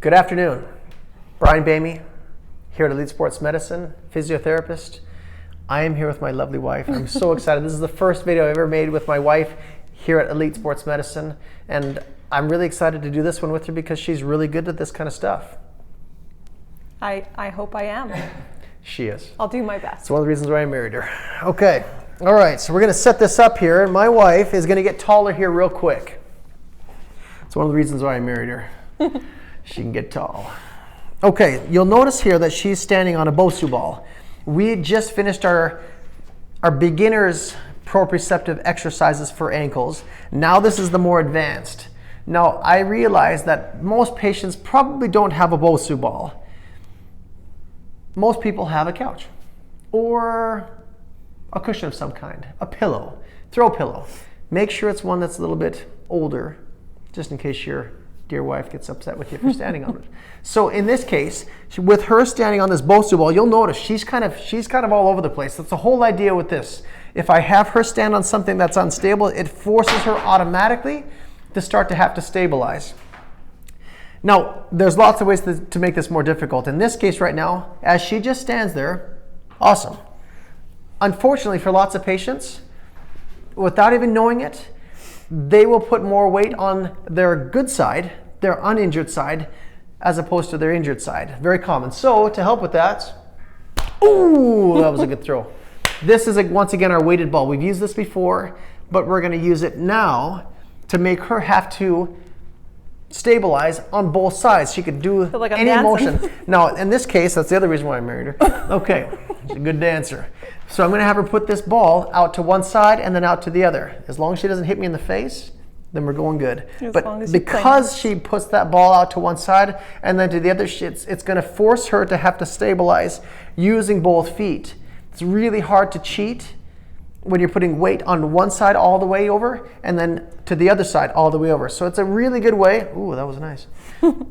Good afternoon. Brian Boehme here at Elite Sports Medicine, physiotherapist. I am here with my lovely wife. I'm so excited. This is the first video I've ever made with my wife here at Elite Sports Medicine, and I'm really excited to do this one with her because she's really good at this kind of stuff. I hope I am. She is. I'll do my best. It's one of the reasons why I married her. Okay. All right. So we're going to set this up here, and my wife is going to get taller here real quick. It's one of the reasons why I married her. She can get tall. Okay. You'll notice here that she's standing on a Boehme ball. We just finished our beginners proprioceptive exercises for ankles. Now this is the more advanced. Now I realize that most patients probably don't have a Boehme ball. Most people have a couch or a cushion of some kind, a pillow, throw pillow. Make sure it's one that's a little bit older, just in case your dear wife gets upset with you for standing on it. So in this case, with her standing on this Boehme ball, you'll notice she's kind of all over the place. That's the whole idea with this. If I have her stand on something that's unstable, it forces her automatically to start to have to stabilize. Now, there's lots of ways to make this more difficult. In this case right now, as she just stands there, awesome. Unfortunately for lots of patients, without even knowing it, they will put more weight on their good side, their uninjured side, as opposed to their injured side. Very common. So to help with that, ooh, that was a good throw. This is, once again, our weighted ball. We've used this before, but we're going to use it now to make her have to stabilize on both sides. She could do like any motion. Now, in this case, that's the other reason why I married her. Okay, she's a good dancer. So I'm going to have her put this ball out to one side and then out to the other. As long as she doesn't hit me in the face, then we're going good. But because she puts that ball out to one side and then to the other, it's going to force her to have to stabilize using both feet. It's really hard to cheat when you're putting weight on one side all the way over and then to the other side all the way over. So it's a really good way. Ooh, that was nice.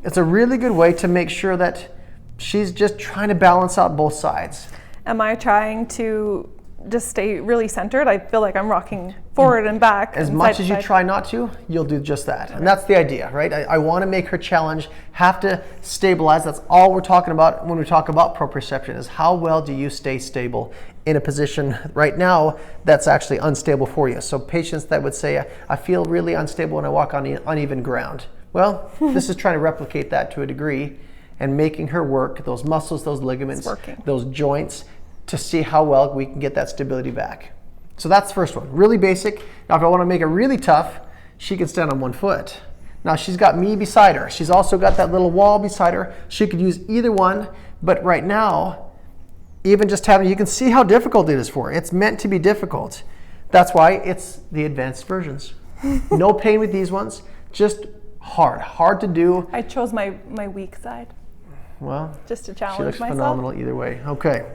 It's a really good way to make sure that she's just trying to balance out both sides. Am I trying to just stay really centered? I feel like I'm rocking forward and back. As much as you try not to, you'll do just that. And that's the idea, right? I want to make her challenge, have to stabilize. That's all we're talking about when we talk about proprioception, is how well do you stay stable in a position right now that's actually unstable for you. So patients that would say, I feel really unstable when I walk on uneven ground. Well, this is trying to replicate that to a degree and making her work those muscles, those ligaments, those joints, to see how well we can get that stability back. So that's the first one, really basic. Now if I want to make it really tough, she can stand on one foot. Now she's got me beside her. She's also got that little wall beside her. She could use either one, but right now, even just having, you can see how difficult it is for her. It's meant to be difficult. That's why it's the advanced versions. No pain with these ones, just hard to do. I chose my weak side. Well, just to challenge she looks myself. Phenomenal either way. Okay.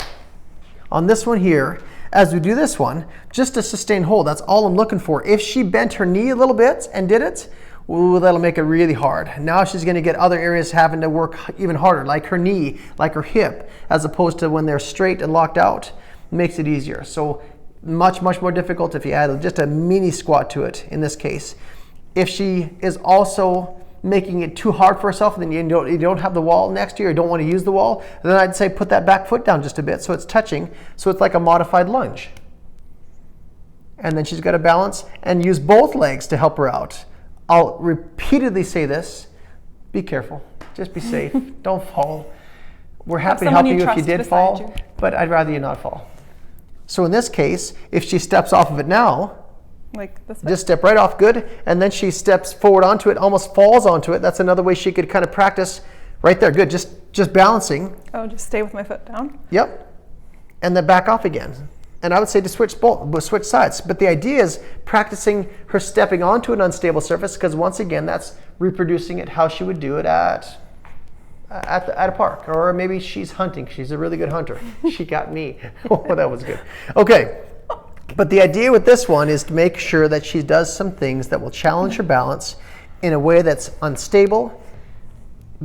On this one here, as we do this one, just to sustain hold, that's all I'm looking for. If she bent her knee a little bit and did it, ooh, that'll make it really hard. Now she's going to get other areas having to work even harder, like her knee, like her hip, as opposed to when they're straight and locked out. It makes it easier. So much more difficult if you add just a mini squat to it in this case. If she is also making it too hard for herself, and then you don't have the wall next to you or don't want to use the wall, then I'd say put that back foot down just a bit so it's touching, so it's like a modified lunge. And then she's got to balance and use both legs to help her out. I'll repeatedly say this, be careful, just be safe, don't fall. We're happy to help you if you did fall, but I'd rather you not fall. So in this case, if she steps off of it now, like this way? Just step right off, good, and then she steps forward onto it, almost falls onto it. That's another way she could kind of practice right there, good, just balancing. Oh, just stay with my foot down? Yep, and then back off again. And I would say to switch sides, but the idea is practicing her stepping onto an unstable surface, because once again, that's reproducing it how she would do it at a park, or maybe she's hunting. She's a really good hunter. She got me. Oh, that was good. Okay. But the idea with this one is to make sure that she does some things that will challenge her balance in a way that's unstable,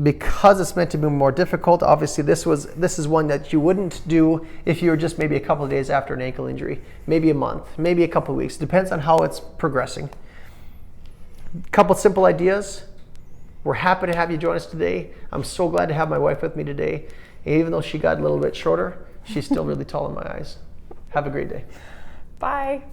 because it's meant to be more difficult. Obviously, this is one that you wouldn't do if you were just maybe a couple of days after an ankle injury, maybe a month, maybe a couple of weeks. Depends on how it's progressing. Couple simple ideas. We're happy to have you join us today. I'm so glad to have my wife with me today. And even though she got a little bit shorter, she's still really tall in my eyes. Have a great day. Bye.